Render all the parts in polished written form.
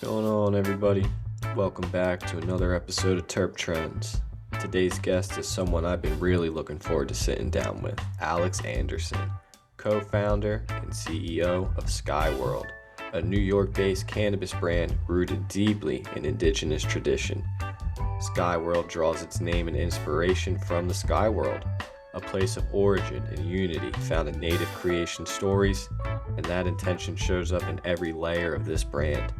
Going on, everybody? Welcome back to another episode of Terp Trends. Today's guest is someone I've been really looking forward to sitting down with, Alex Anderson, co-founder and CEO of Skyworld, a New York-based cannabis brand rooted deeply in Indigenous tradition. Skyworld draws its name and inspiration from the Skyworld, a place of origin and unity found in native creation stories, and that intention shows up in every layer of this brand.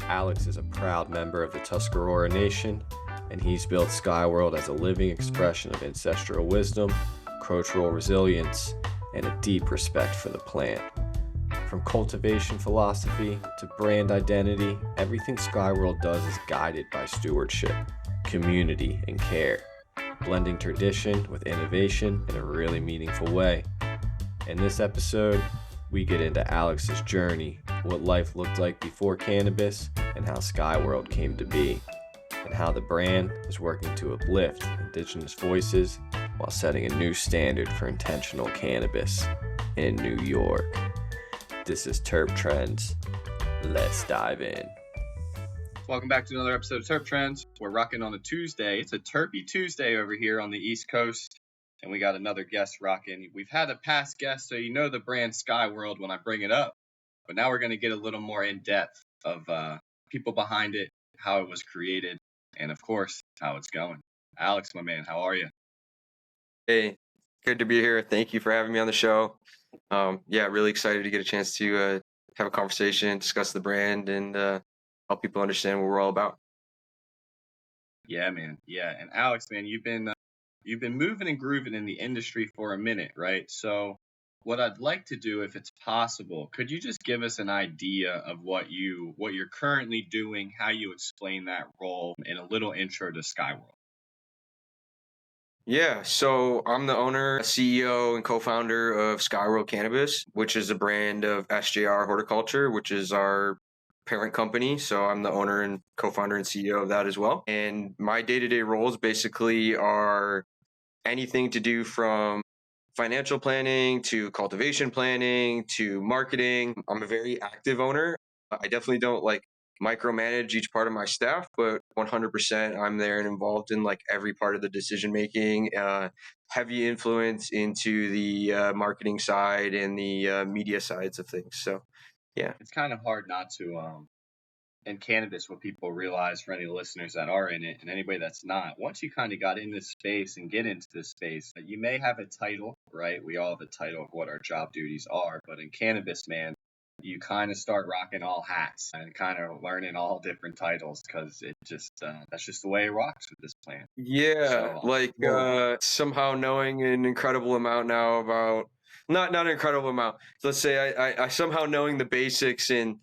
Alex is a proud member of the Tuscarora Nation, and he's built Skyworld as a living expression of ancestral wisdom, cultural resilience, and a deep respect for the plant. From cultivation philosophy to brand identity, everything Skyworld does is guided by stewardship, community, and care, blending tradition with innovation in a really meaningful way. In this episode, we get into Alex's journey, what life looked like before cannabis, and how Skyworld came to be, and how the brand is working to uplift Indigenous voices while setting a new standard for intentional cannabis in New York. This is Terp Trends. Let's dive in. Welcome back to another episode of Terp Trends. We're rocking on a Tuesday. It's a Terpy Tuesday over here on the East Coast. And we got another guest rocking. We've had a past guest, so you know the brand Skyworld when I bring it up. But now we're going to get a little more in depth of people behind it, how it was created, and of course, how it's going. Alex, my man, how are you? Hey, good to be here. Thank you for having me on the show. Really excited to get a chance to have a conversation, discuss the brand, and help people understand what we're all about. Yeah, man. Yeah, and Alex, man, you've been moving and grooving in the industry for a minute, right? So what I'd like to do, if it's possible, could you just give us an idea of what you're currently doing, how you explain that role, and a little intro to Skyworld? Yeah, so I'm the owner, CEO, and co-founder of Skyworld Cannabis, which is a brand of SJR Horticulture, which is our parent company. So I'm the owner and co-founder and CEO of that as well. And my day-to-day roles basically are anything to do from financial planning to cultivation planning to marketing. I'm a very active owner. I definitely don't micromanage each part of my staff, but 100% I'm there and involved in every part of the decision making. Heavy influence into the marketing side and the media sides of things. So, yeah, it's kind of hard not to in cannabis, what people realize, for any listeners that are in it and anybody that's not, once you kind of got in this space and get into this space, you may have a title, right? We all have a title of what our job duties are, but in cannabis, man, you kind of start rocking all hats and kind of learning all different titles because it just that's just the way it rocks with this plant. Yeah, somehow knowing an incredible amount now about not an incredible amount. Let's say I somehow knowing the basics in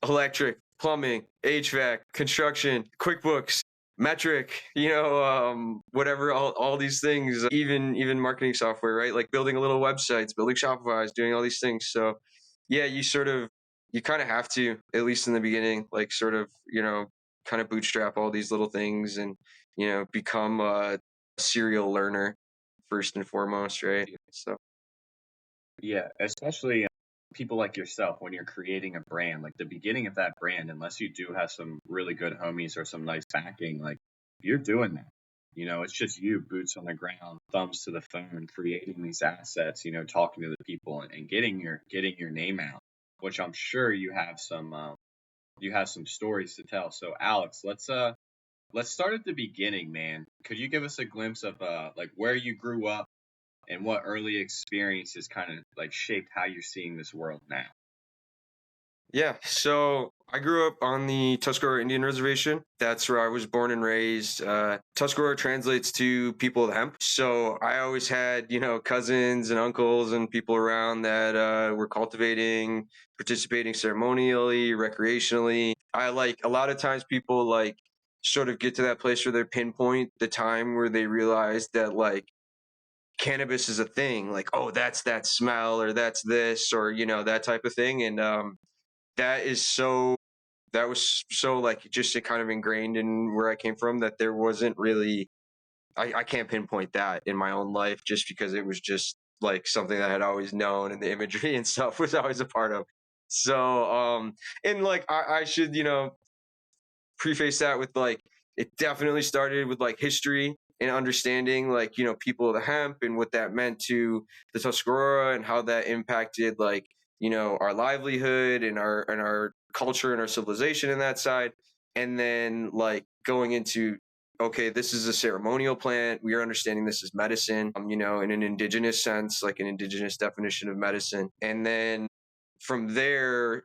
electric, plumbing, HVAC, construction, QuickBooks, metric, whatever, all these things, even marketing software, right? Like building a little websites, building Shopify's, doing all these things. So yeah, you kind of have to, at least in the beginning, kind of bootstrap all these little things and, become a serial learner first and foremost, right? So yeah, especially people like yourself, when you're creating a brand, like the beginning of that brand, unless you do have some really good homies or some nice backing, like you're doing that. It's just you, boots on the ground, thumbs to the phone, creating these assets, talking to the people and getting your name out, which I'm sure you have some stories to tell. So Alex, let's start at the beginning, man. Could you give us a glimpse of where you grew up and what early experiences kind of shaped how you're seeing this world now? Yeah, so I grew up on the Tuscarora Indian Reservation. That's where I was born and raised. Tuscarora translates to people of hemp. So I always had, cousins and uncles and people around that were cultivating, participating ceremonially, recreationally. A lot of times people sort of get to that place where they pinpoint the time where they realize that cannabis is a thing, oh, that's that smell or that's this or that type of thing. And that was so just kind of ingrained in where I came from that there wasn't really, I can't pinpoint that in my own life just because it was just something that I had always known and the imagery and stuff was always a part of. So and I should preface that with like, it definitely started with like history and understanding like, people of the hemp and what that meant to the Tuscarora and how that impacted like, our livelihood and our culture and our civilization in that side. And then like going into, okay, this is a ceremonial plant. We are understanding this as medicine, in an indigenous sense, like an indigenous definition of medicine. And then from there,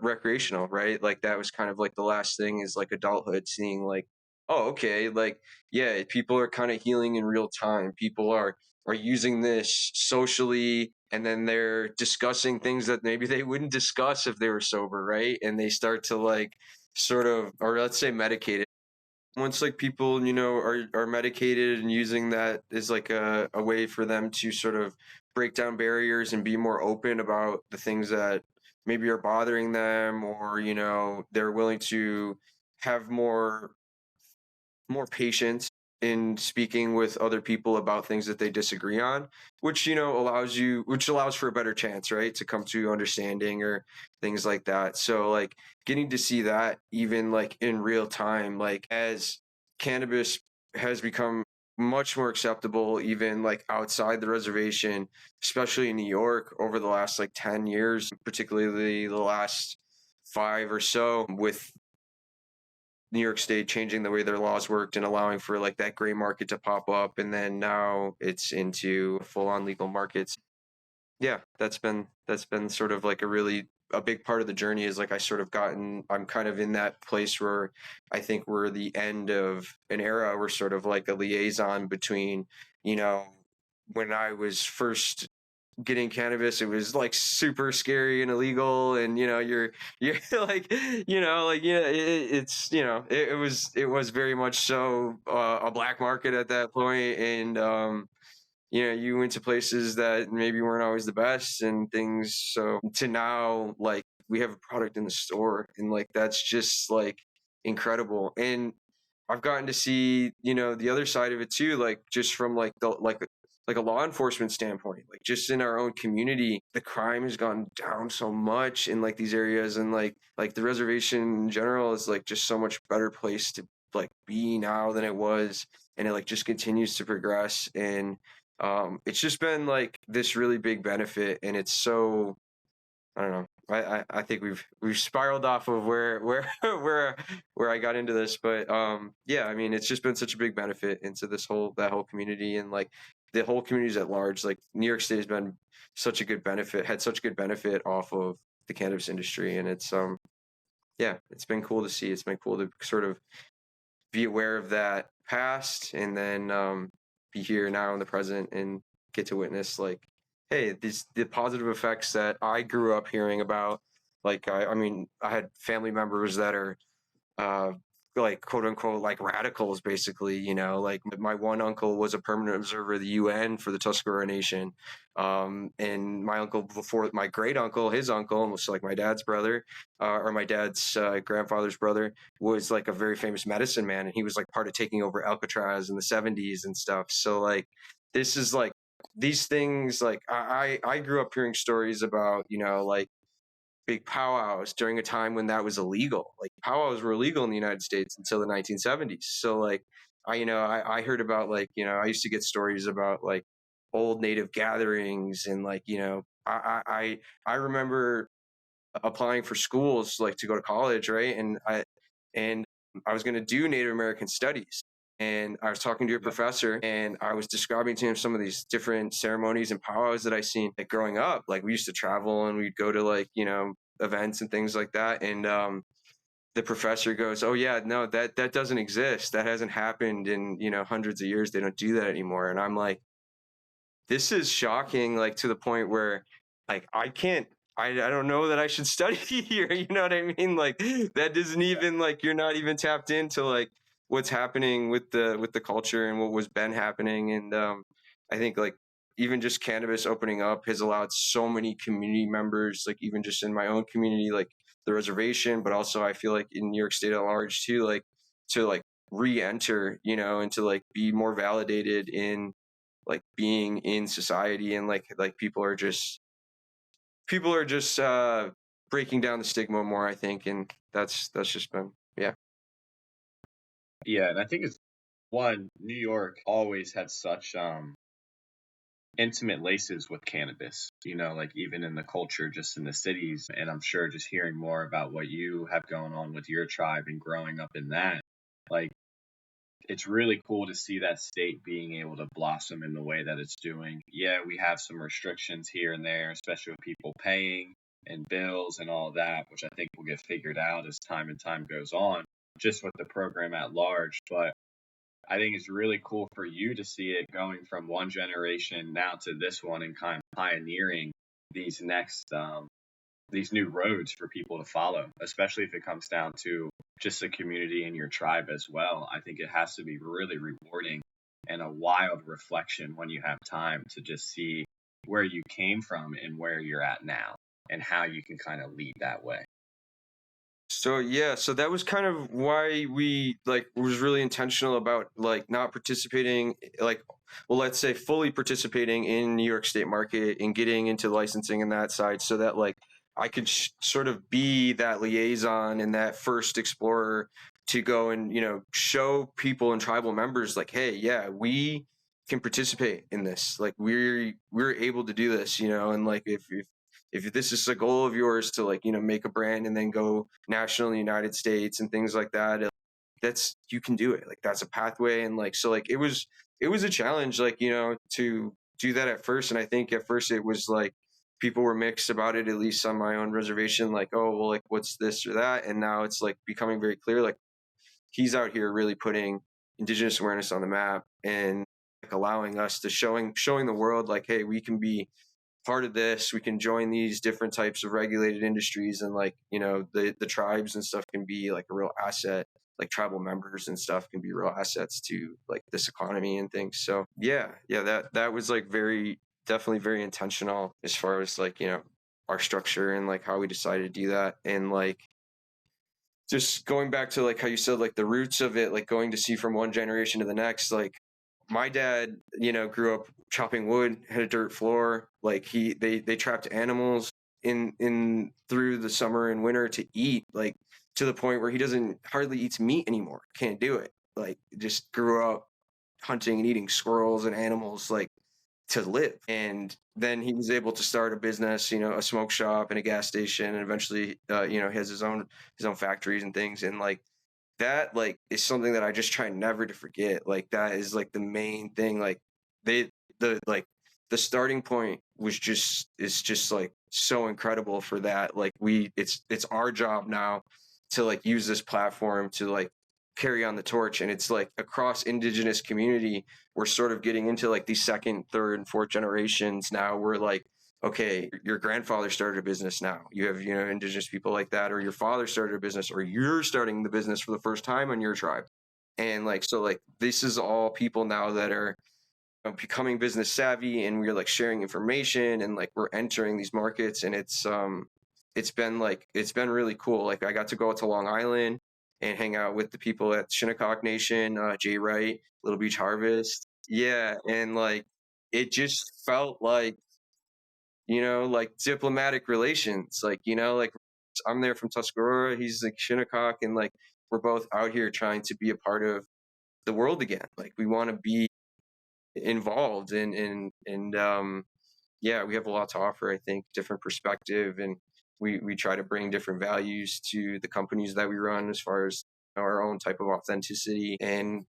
recreational, right? Like that was kind of like the last thing is like adulthood, seeing like, oh, okay, like, yeah, people are kind of healing in real time. People are using this socially, and then they're discussing things that maybe they wouldn't discuss if they were sober, right? And they start to like sort of, or let's say medicate it. Once like people, are medicated and using that is like a way for them to sort of break down barriers and be more open about the things that maybe are bothering them, or, they're willing to have more patience in speaking with other people about things that they disagree on, which which allows for a better chance, right, to come to understanding or things like that. So like getting to see that even like in real time, like as cannabis has become much more acceptable even like outside the reservation, especially in New York over the last like 10 years, particularly the last 5 or so, with New York State changing the way their laws worked and allowing for like that gray market to pop up, and then now it's into full on legal markets. Yeah, that's been sort of like a big part of the journey, is like I'm kind of in that place where I think we're the end of an era. We're sort of like a liaison between, when I was first getting cannabis, it was like super scary and illegal, and you're like, it's it was very much so a black market at that point. And you went to places that maybe weren't always the best and things. So to now, like, we have a product in the store, and like that's just like incredible. And I've gotten to see, the other side of it too, like just from like a law enforcement standpoint, like just in our own community, the crime has gone down so much in like these areas, and like the reservation in general is like just so much better place to like be now than it was, and it like just continues to progress. And it's just been like this really big benefit, and it's so, I don't know. I think we've spiraled off of where where I got into this, but yeah, I mean, it's just been such a big benefit into that whole community, and like the whole communities at large. Like New York State has been had such good benefit off of the cannabis industry, and it's yeah, it's been cool to see. It's been cool to sort of be aware of that past, and then be here now in the present and get to witness like, hey, the positive effects that I grew up hearing about. Like I mean, I had family members that are uh, like quote unquote like radicals, basically. Like my one uncle was a permanent observer of the UN for the Tuscarora Nation, and my uncle before my great uncle, his uncle, was like my dad's brother, or my dad's grandfather's brother, was like a very famous medicine man, and he was like part of taking over Alcatraz in the 70s and stuff. So like this is like these things, like I grew up hearing stories about, like big powwows during a time when that was illegal. Like powwows were illegal in the United States until the 1970s. So like I heard about like, I used to get stories about like old native gatherings, and like, I remember applying for schools like to go to college, right? And I was going to do Native American studies. And I was talking to a professor, and I was describing to him some of these different ceremonies and powwows that I seen like growing up. Like we used to travel and we'd go to like, events and things like that. And the professor goes, "Oh yeah, no, that doesn't exist. That hasn't happened in, hundreds of years. They don't do that anymore." And I'm like, this is shocking, like to the point where like I don't know that I should study here. You know what I mean? Like that doesn't even, like, you're not even tapped into like what's happening with the culture and what was been happening. And I think like even just cannabis opening up has allowed so many community members, like even just in my own community, like the reservation, but also I feel like in New York State at large too, like to like re-enter, and to like be more validated in like being in society. And like people are just breaking down the stigma more, I think. And that's just been Yeah, and I think it's one, New York always had such intimate laces with cannabis, like even in the culture, just in the cities. And I'm sure just hearing more about what you have going on with your tribe and growing up in that, like, it's really cool to see that state being able to blossom in the way that it's doing. Yeah, we have some restrictions here and there, especially with people paying and bills and all that, which I think will get figured out as time and time goes on, just with the program at large. But I think it's really cool for you to see it going from one generation now to this one and kind of pioneering these next these new roads for people to follow, especially if it comes down to just the community and your tribe as well. I think it has to be really rewarding and a wild reflection when you have time to just see where you came from and where you're at now and how you can kind of lead that way. So yeah, so that was kind of why we like was really intentional about like not participating, like, well, let's say fully participating in New York State market and getting into licensing and that side, so that like I could sort of be that liaison and that first explorer to go and show people and tribal members like, hey, yeah, we can participate in this. Like we're able to do this, and like if this is a goal of yours to like make a brand and then go national in the United States and things like that, that's, you can do it. Like that's a pathway. And like so like it was a challenge, like to do that at first. And I think at first it was like people were mixed about it, at least on my own reservation, like, oh well, like what's this or that. And now it's like becoming very clear, like he's out here really putting Indigenous awareness on the map and like allowing us to showing the world like, hey, we can be part of this, we can join these different types of regulated industries, and like the tribes and stuff can be like a real asset, like tribal members and stuff can be real assets to like this economy and things. So yeah, that was like definitely very intentional as far as like our structure and like how we decided to do that. And like just going back to like how you said like the roots of it, like going to see from one generation to the next, like my dad grew up chopping wood, had a dirt floor, like they trapped animals in through the summer and winter to eat, like to the point where he doesn't hardly eats meat anymore, can't do it, like just grew up hunting and eating squirrels and animals like to live. And then he was able to start a business, a smoke shop and a gas station, and eventually has his own factories and things. And like that like is something that I just try never to forget. Like that is like the main thing. Like they the starting point is just like so incredible for that. Like it's our job now to like use this platform to like carry on the torch. And it's like across Indigenous community, we're sort of getting into like these second, third, and fourth generations now. We're like, okay, your grandfather started a business now. You have, Indigenous people like that, or your father started a business, or you're starting the business for the first time on your tribe. And like, so like, this is all people now that are becoming business savvy, and we're like sharing information, and like we're entering these markets. And it's been really cool. Like I got to go out to Long Island and hang out with the people at Shinnecock Nation, Jay Wright, Little Beach Harvest. Yeah. And like, it just felt like diplomatic relations, like I'm there from Tuscarora, he's like Shinnecock, and like we're both out here trying to be a part of the world again. Like we want to be involved and yeah, we have a lot to offer, I think, different perspective, and we try to bring different values to the companies that we run as far as our own type of authenticity. And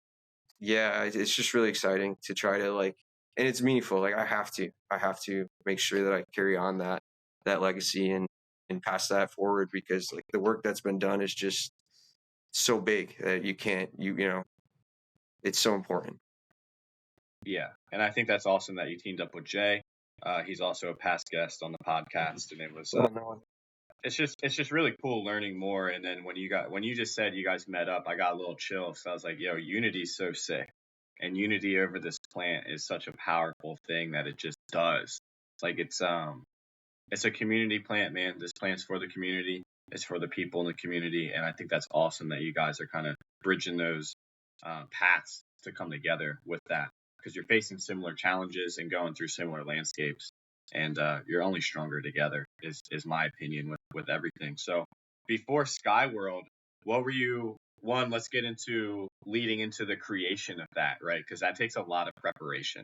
yeah, it's just really exciting to try to like, and it's meaningful. Like I have to make sure that I carry on that legacy and pass that forward, because like the work that's been done is just so big that you can't, it's so important. Yeah, and I think that's awesome that you teamed up with Jay. He's also a past guest on the podcast, and it was Oh, no. it's just really cool learning more. And then when you just said you guys met up, I got a little chill. So I was like, yo, unity's so sick, and unity over this plant is such a powerful thing that it just does. Like it's a community plant, man. This plant's for the community. It's for the people in the community, and I think that's awesome that you guys are kind of bridging those paths to come together with that, because you're facing similar challenges and going through similar landscapes, and you're only stronger together. Is my opinion with everything. So before Skyworld, what were you, one, let's get into leading into the creation of that, right? Because that takes a lot of preparation.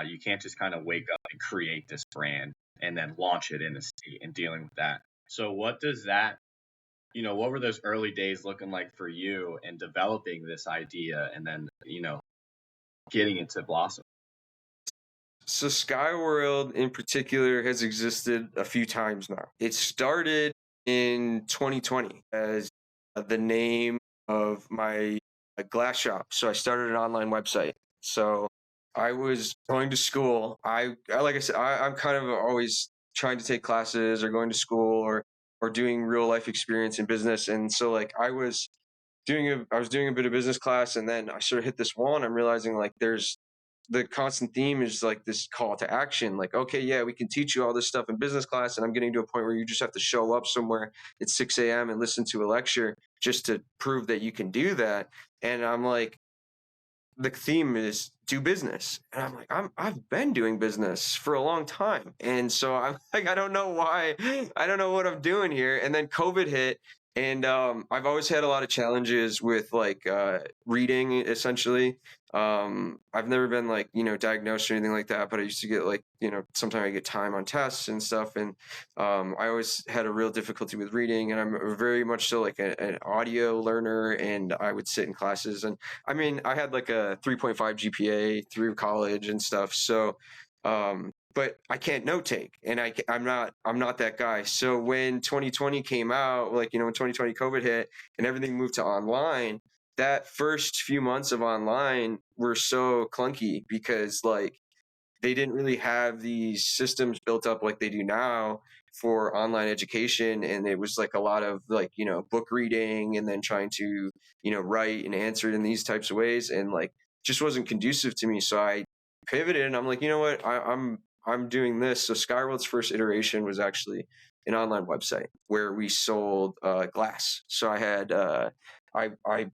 You can't just kind of wake up and create this brand and then launch it in the state and dealing with that. So what does that, what were those early days looking like for you and developing this idea and then, getting it to blossom? So Skyworld in particular has existed a few times now. It started in 2020 as the name of my glass shop. So I started an online website. So I was going to school. Like I said, I'm kind of always trying to take classes or going to school or doing real life experience in business. And so like I was doing a bit of business class, and then I sort of hit this wall, and I'm realizing like there's the constant theme is like this call to action. Like, okay, yeah, we can teach you all this stuff in business class, and I'm getting to a point where you just have to show up somewhere at 6 a.m. and listen to a lecture just to prove that you can do that. And I'm like, the theme is do business, and I'm like, I've been doing business for a long time, and so I'm like, I don't know why, I don't know what I'm doing here. And then COVID hit, and I've always had a lot of challenges with like reading essentially. I've never been like diagnosed or anything like that, but I used to get like sometimes I get time on tests and stuff, and I always had a real difficulty with reading, and I'm very much so like an audio learner, and I would sit in classes, and I mean, I had like a 3.5 GPA through college and stuff. So, but I can't note take, and I'm not that guy. So when 2020 came out, like, when 2020 COVID hit and everything moved to online, that first few months of online were so clunky because like they didn't really have these systems built up like they do now for online education, and it was like a lot of like book reading and then trying to write and answer it in these types of ways, and like just wasn't conducive to me. So I pivoted, and I'm like, you know what, I'm doing this. So Skyworld's first iteration was actually an online website where we sold glass. So I had I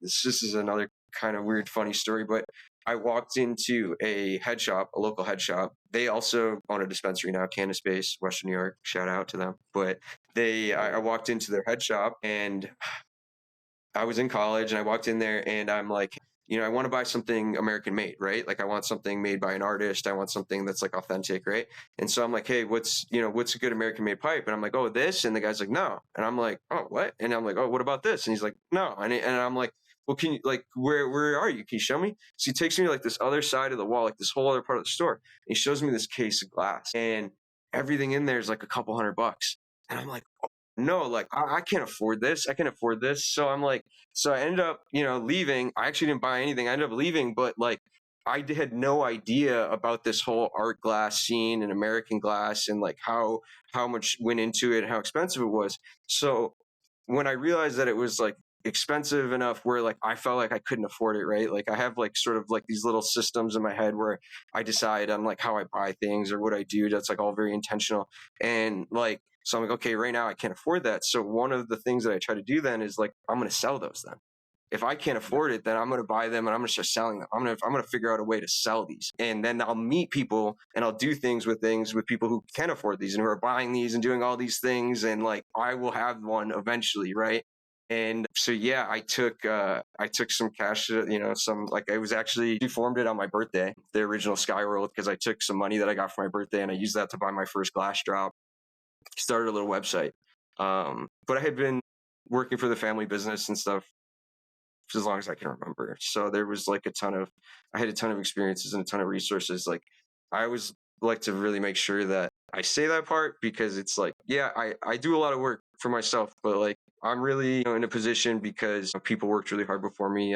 this is another kind of weird funny story, but I walked into a head shop, a local head shop. They also own a dispensary now, Canada Space, Western New York. Shout out to them. But I walked into their head shop, and I was in college, and I walked in there, and I'm like, I want to buy something American made, right? Like I want something made by an artist. I want something that's like authentic, right? And so I'm like, hey, what's a good American made pipe? And I'm like, oh, this. And the guy's like, no. And I'm like, oh, what? And I'm like, oh, what about this? And he's like, no. And I'm like, well, can you like where are you? Can you show me? So he takes me to like this other side of the wall, like this whole other part of the store. And he shows me this case of glass, and everything in there is like a couple $100. And I'm like, oh, no, like I can't afford this. I can't afford this. So I'm like, so I ended up, leaving. I actually didn't buy anything. I ended up leaving, but like had no idea about this whole art glass scene and American glass and like how much went into it and how expensive it was. So when I realized that it was like expensive enough where like I felt like I couldn't afford it, right? Like I have like sort of like these little systems in my head where I decide on like how I buy things or what I do. That's like all very intentional. And like, so I'm like, okay, right now I can't afford that. So one of the things that I try to do then is like, I'm going to sell those then. If I can't afford it, then I'm going to buy them and I'm going to start selling them. I'm going to figure out a way to sell these. And then I'll meet people and I'll do things with people who can afford these and who are buying these and doing all these things. And like, I will have one eventually. Right. And so, yeah, I took some cash, some like I was actually formed it on my birthday, the original Skyworld, because I took some money that I got for my birthday and I used that to buy my first glass drop, started a little website. But I had been working for the family business and stuff for as long as I can remember. So there was like I had a ton of experiences and a ton of resources. Like I always like to really make sure that I say that part because it's like, yeah, I do a lot of work for myself, but like I'm really in a position because people worked really hard before me.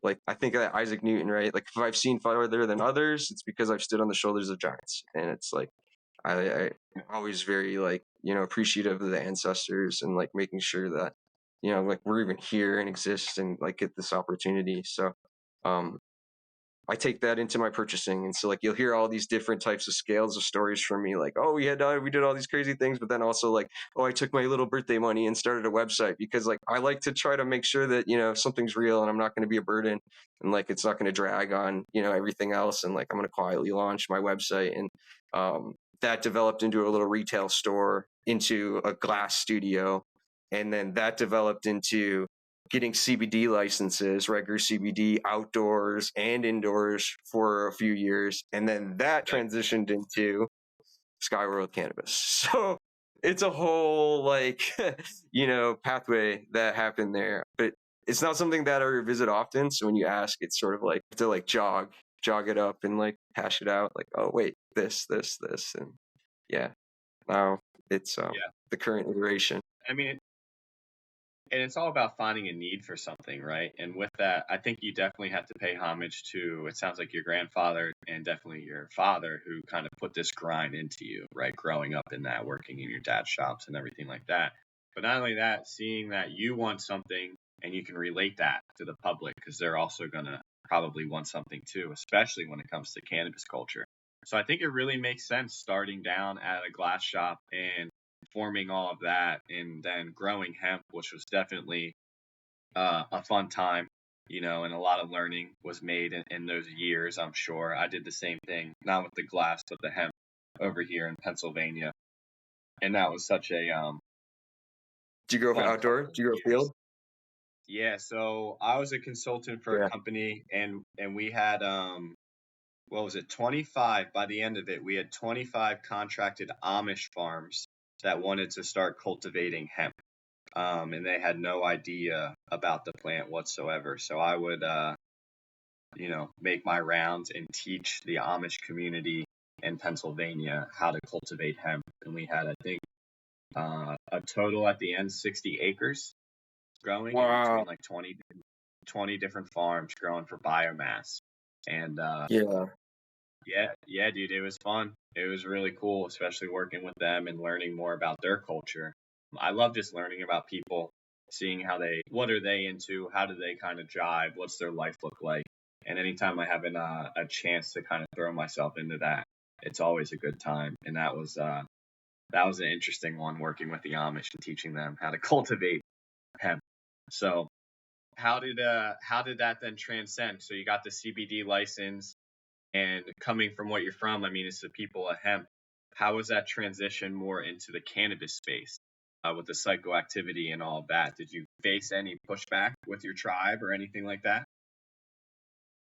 Like I think that Isaac Newton, right? Like if I've seen farther than others, it's because I've stood on the shoulders of giants. And it's like, I'm always very like, appreciative of the ancestors and like making sure that, like we're even here and exist and like get this opportunity. So, I take that into my purchasing. And so like, you'll hear all these different types of scales of stories from me. Like, oh, we did all these crazy things, but then also like, oh, I took my little birthday money and started a website because like, I like to try to make sure that, something's real and I'm not going to be a burden and like, it's not going to drag on, everything else. And like, I'm going to quietly launch my website. And, that developed into a little retail store, into a glass studio. And then that developed into getting CBD licenses, regular CBD outdoors and indoors for a few years. And then that transitioned into Skyworld cannabis. So it's a whole pathway that happened there. But it's not something that I revisit often. So when you ask, it's sort of like to jog it up and like hash it out. Like, oh wait, this, and yeah. Now it's the current iteration. I mean, and it's all about finding a need for something, right? And with that, I think you definitely have to pay homage to, it sounds like your grandfather and definitely your father who kind of put this grind into you, right? Growing up in that, working in your dad's shops and everything like that. But not only that, seeing that you want something and you can relate that to the public because they're also going to probably want something too, especially when it comes to cannabis culture. So I think it really makes sense starting down at a glass shop and forming all of that and then growing hemp, which was definitely a fun time, and a lot of learning was made in those years, I'm sure. I did the same thing, not with the glass, but the hemp over here in Pennsylvania. And that was such a Do you go for fun outdoor? Do you go field? Yeah, so I was a consultant for a company and we had what was it, 25 by the end of it, we had 25 contracted Amish farms that wanted to start cultivating hemp. And they had no idea about the plant whatsoever. So I would, make my rounds and teach the Amish community in Pennsylvania how to cultivate hemp. And we had, I think, a total at the end 60 acres growing in between like 20 different farms growing for biomass. And yeah, dude, it was fun. It was really cool, especially working with them and learning more about their culture. I love just learning about people, seeing what are they into, how do they kind of jive, what's their life look like. And anytime I have a chance to kind of throw myself into that, it's always a good time. And that was an interesting one, working with the Amish and teaching them how to cultivate hemp. So how did that then transcend? So you got the CBD license. And coming from what you're from, I mean, it's the people of hemp. How was that transition more into the cannabis space with the psychoactivity and all of that? Did you face any pushback with your tribe or anything like that?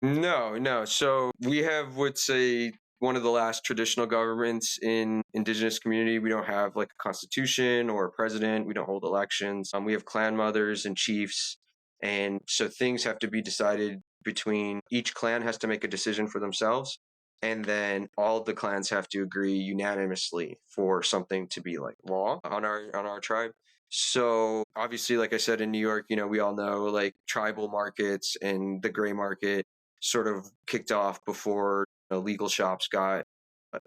No. So we have, would say, one of the last traditional governments in Indigenous community. We don't have like a constitution or a president. We don't hold elections. We have clan mothers and chiefs. And so things have to be decided between each clan has to make a decision for themselves. And then all of the clans have to agree unanimously for something to be like law on our tribe. So obviously, like I said, in New York, we all know like tribal markets and the gray market sort of kicked off before legal shops got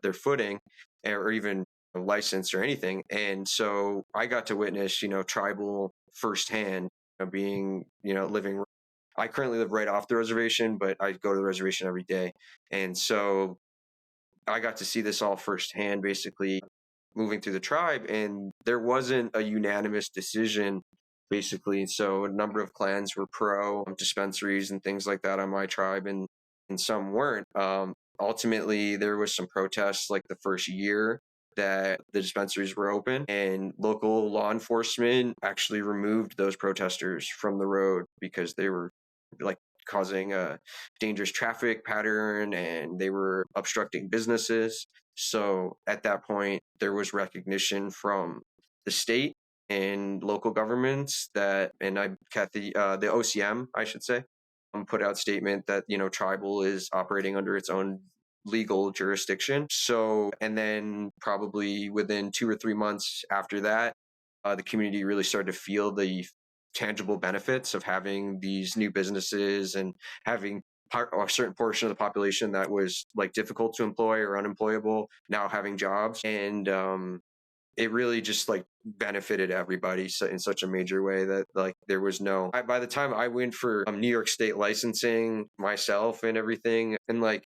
their footing or even licensed or anything. And so I got to witness, tribal firsthand, being, living. I currently live right off the reservation, but I go to the reservation every day. And so I got to see this all firsthand, basically moving through the tribe. And there wasn't a unanimous decision, basically. So a number of clans were pro dispensaries and things like that on my tribe, and some weren't. Ultimately, there was some protests like the first year that the dispensaries were open, and local law enforcement actually removed those protesters from the road because they were like causing a dangerous traffic pattern and they were obstructing businesses. So at that point, there was recognition from the state and local governments the OCM, I should say, put out statement that, tribal is operating under its own legal jurisdiction. So, and then probably within 2 or 3 months after that, the community really started to feel the tangible benefits of having these new businesses and having a certain portion of the population that was like difficult to employ or unemployable now having jobs. And it really just like benefited everybody in such a major way that like there was by the time I went for New York State licensing myself and everything, and like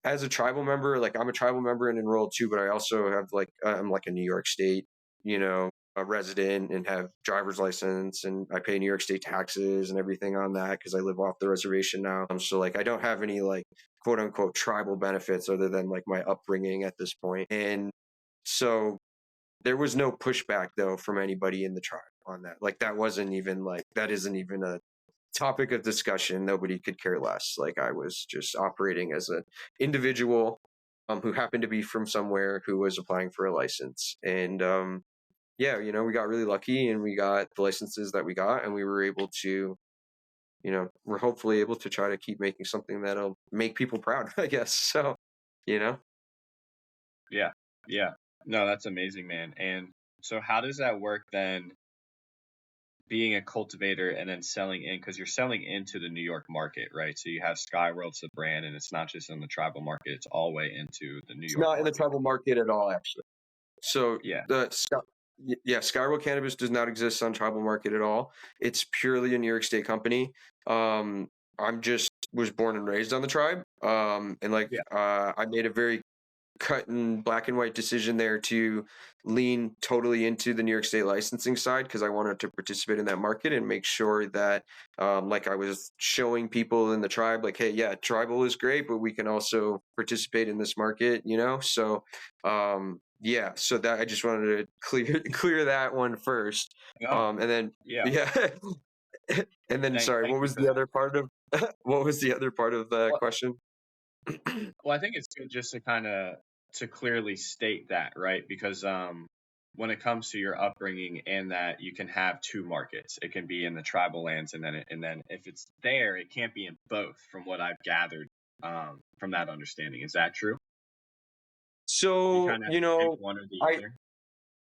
as a tribal member, like I'm a tribal member and enrolled too, but I also have like I'm like a New York State, a resident and have driver's license, and I pay New York State taxes and everything on that because I live off the reservation now. So like I don't have any like quote unquote tribal benefits other than like my upbringing at this point. And so there was no pushback though from anybody in the tribe on that. Like that isn't even a topic of discussion. Nobody could care less. Like I was just operating as an individual who happened to be from somewhere who was applying for a license. And yeah, we got really lucky and we got the licenses that we got, and we were able to, we're hopefully able to try to keep making something that'll make people proud, I guess. So, Yeah. Yeah. No, that's amazing, man. And so how does that work then, being a cultivator and then selling in, because you're selling into the New York market, right? So you have Skyworld's the brand, and it's not just in the tribal market, it's all the way into the New it's York not in the market. tribal market at all, actually. So Yeah. Skyworld Cannabis does not exist on tribal market at all. It's purely a New York State company. I'm just was born and raised on the tribe. And Yeah. I made a very cut and black and white decision there to lean totally into the New York State licensing side, because I wanted to participate in that market and make sure that like I was showing people in the tribe, like, hey, yeah, tribal is great, but we can also participate in this market, so yeah, so that I just wanted to clear that one first. No. And then Yeah. yeah. And then sorry, Thank what you was for the that. other part of what was the other part of the Well, question? well, I think it's good just to kind of to clearly state that, right? Because when it comes to your upbringing, and that you can have two markets, it can be in the tribal lands, and then if it's there, it can't be in both, from what I've gathered from that understanding. Is that true? You So, kind of have to pick one or the I other.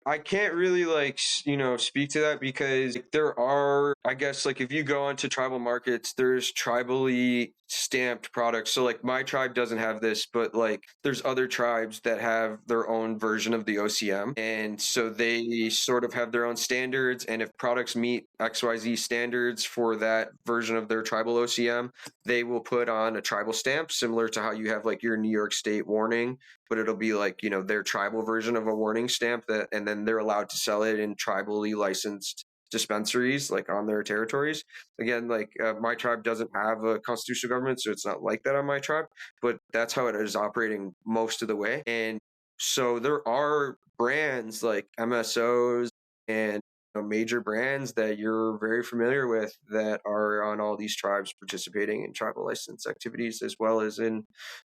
I can't really speak to that, because there are, I guess, like if you go onto tribal markets, there's tribally stamped products. So like my tribe doesn't have this, but like there's other tribes that have their own version of the OCM. And so they sort of have their own standards. And if products meet XYZ standards for that version of their tribal OCM, they will put on a tribal stamp, similar to how you have like your New York State warning, but it'll be like, their tribal version of a warning stamp, and then they're allowed to sell it in tribally licensed dispensaries, like on their territories. Again, like my tribe doesn't have a constitutional government, so it's not like that on my tribe, but that's how it is operating most of the way. And so there are brands like MSOs and major brands that you're very familiar with that are on all these tribes participating in tribal license activities, as well as in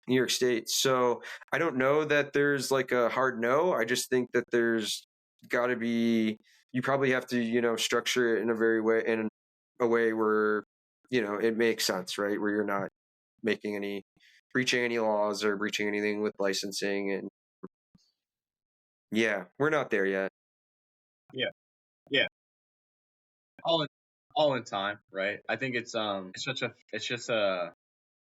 New York State. So I don't know that there's like a hard no. I just think that there's got to be, you probably have to, structure it in a way where, it makes sense, right? Where you're not breaching any laws or breaching anything with licensing. And yeah, we're not there yet. Yeah. Yeah. All in all in time, right? I think it's just a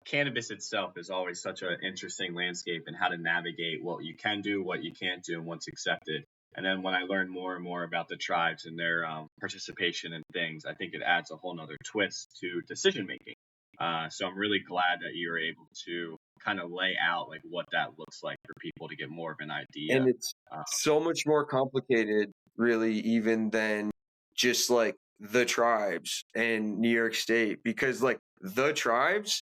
cannabis itself is always such an interesting landscape, and how to navigate what you can do, what you can't do, and what's accepted. And then when I learn more and more about the tribes and their participation in things, I think it adds a whole nother twist to decision making. So I'm really glad that you were able to kind of lay out like what that looks like for people to get more of an idea. And it's so much more complicated, really, even than just like the tribes and New York State, because like the tribes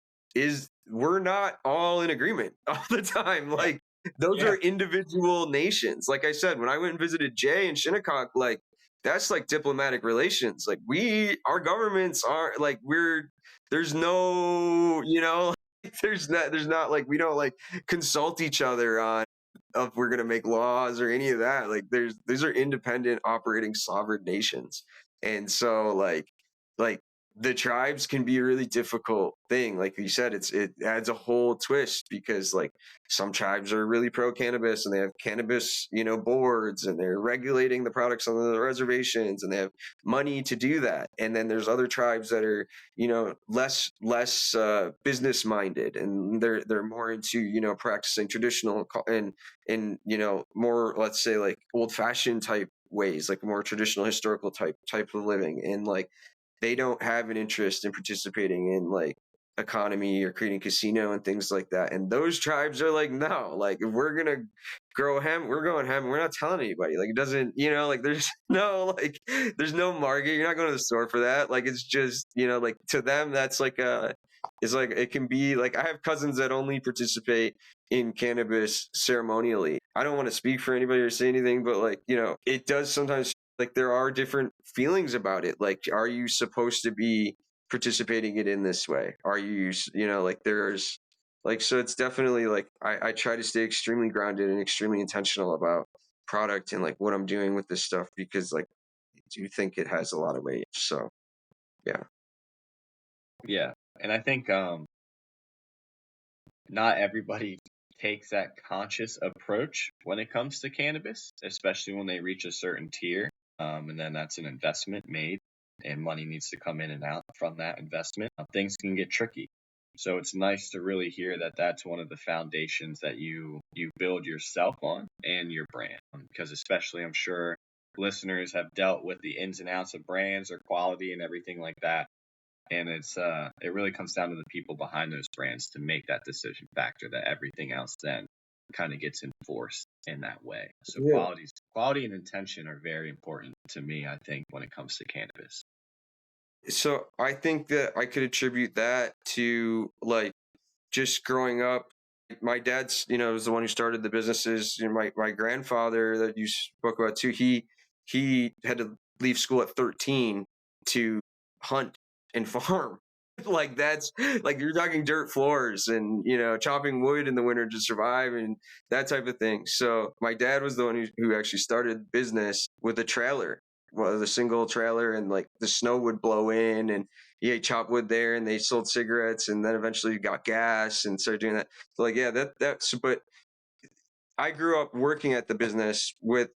we're not all in agreement all the time. Like those Yeah. are individual nations. Like I said, when I went and visited Jay and Shinnecock, like that's like diplomatic relations. Like our governments are like, there's no, there's not like, we don't like consult each other on if we're going to make laws or any of that. Like these are independent operating sovereign nations. And so like the tribes can be a really difficult thing. Like you said, it adds a whole twist, because like some tribes are really pro cannabis and they have cannabis, boards, and they're regulating the products on the reservations, and they have money to do that. And then there's other tribes that are, less business minded, and they're more into, practicing traditional and more, let's say, like old fashioned type ways, like more traditional historical type of living. And like they don't have an interest in participating in like economy or creating casino and things like that. And those tribes are like, no, like if we're gonna grow hemp, we're growing hemp. We're not telling anybody. Like it doesn't, like there's no market. You're not going to the store for that. Like it's just, like to them that's like it's like it can be like I have cousins that only participate in cannabis ceremonially. I don't want to speak for anybody or say anything, but like, it does sometimes, like, there are different feelings about it. Like, are you supposed to be participating it in this way? Are you, like, there's like, so it's definitely like I try to stay extremely grounded and extremely intentional about product and like what I'm doing with this stuff, because like I do think it has a lot of weight. So yeah. Yeah. And I think not everybody takes that conscious approach when it comes to cannabis, especially when they reach a certain tier. And then that's an investment made, and money needs to come in and out from that investment. Things can get tricky. So it's nice to really hear that that's one of the foundations that you build yourself on and your brand. Because especially, I'm sure listeners have dealt with the ins and outs of brands or quality and everything like that. And it really comes down to the people behind those brands to make that decision factor that everything else then kind of gets enforced in that way. So Yeah. quality and intention are very important to me, I think, when it comes to cannabis. So I think that I could attribute that to like just growing up. My dad's, was the one who started the businesses. My grandfather that you spoke about too, he had to leave school at 13 to hunt and farm. Like that's like you're talking dirt floors and chopping wood in the winter to survive and that type of thing. So my dad was the one who actually started business with a trailer, well, the single trailer, and like the snow would blow in and he chopped wood there, and they sold cigarettes, and then eventually got gas and started doing that. So like, yeah, that's, but I grew up working at the business with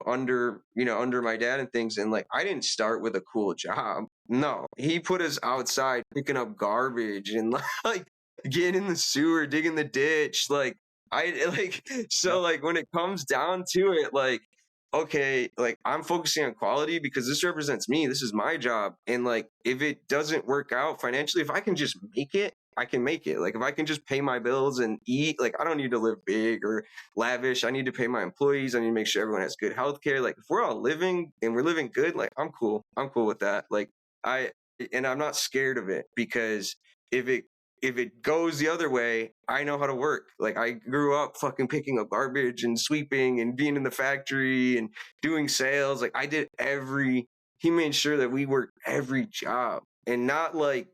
under my dad and things, and like I didn't start with a cool job. No, he put us outside picking up garbage and like getting in the sewer, digging the ditch. Like I like so like when it comes down to it, like okay, like I'm focusing on quality because this represents me. This is my job. And like if it doesn't work out financially, if I can just make it, I can make it. Like if I can just pay my bills and eat, like I don't need to live big or lavish. I need to pay my employees. I need to make sure everyone has good health care. Like if we're all living and we're living good, like I'm cool. I'm cool with that. Like I'm not scared of it, because if it goes the other way, I know how to work. Like I grew up fucking picking up garbage and sweeping and being in the factory and doing sales. Like he made sure that we worked every job, and not like,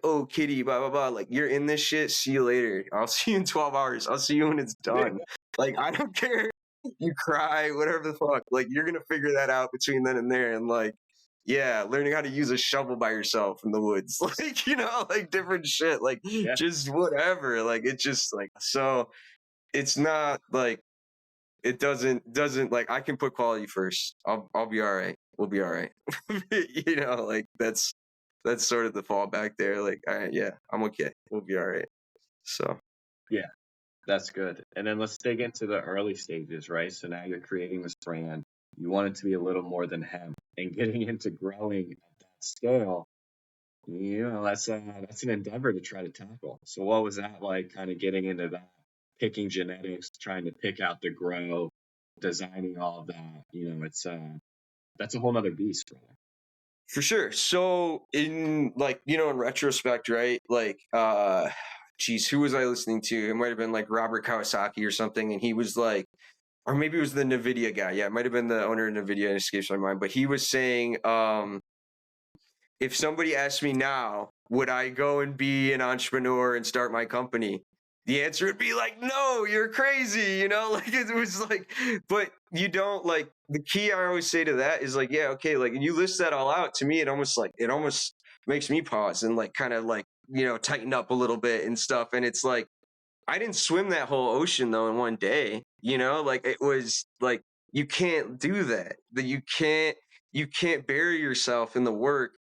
oh, kitty, blah, blah, blah. Like, you're in this shit. See you later. I'll see you in 12 hours. I'll see you when it's done. Like, I don't care. You cry, whatever the fuck. Like, you're going to figure that out between then and there. And like, yeah, learning how to use a shovel by yourself in the woods, like, like different shit, like just whatever. Like, it's just like, so it's not like, it doesn't like, I can put quality first. I'll be all right. We'll be all right. Like that's sort of the fallback there. Like, yeah, I'm okay. We'll be all right. So Yeah, that's good. And then let's dig into the early stages, right? So now you're creating this brand. You want it to be a little more than hemp, and getting into growing at that scale, that's an endeavor to try to tackle. So what was that like, kind of getting into that, picking genetics, trying to pick out the grow, designing all of that? It's that's a whole nother beast, brother. for sure. So in like, in retrospect, right? Like, geez, who was I listening to? It might have been like Robert Kawasaki or something. And he was like, or maybe it was the NVIDIA guy. Yeah, it might have been the owner of NVIDIA. It escapes my mind. But he was saying, if somebody asked me now, would I go and be an entrepreneur and start my company? The answer would be like, no, you're crazy. Like it was like, but you don't, like, the key I always say to that is like, yeah, okay. Like, and you list that all out, to me, it almost makes me pause and like, kind of like, tighten up a little bit and stuff. And it's like, I didn't swim that whole ocean though in one day, like it was like, you can't do that. You can't bury yourself in the work.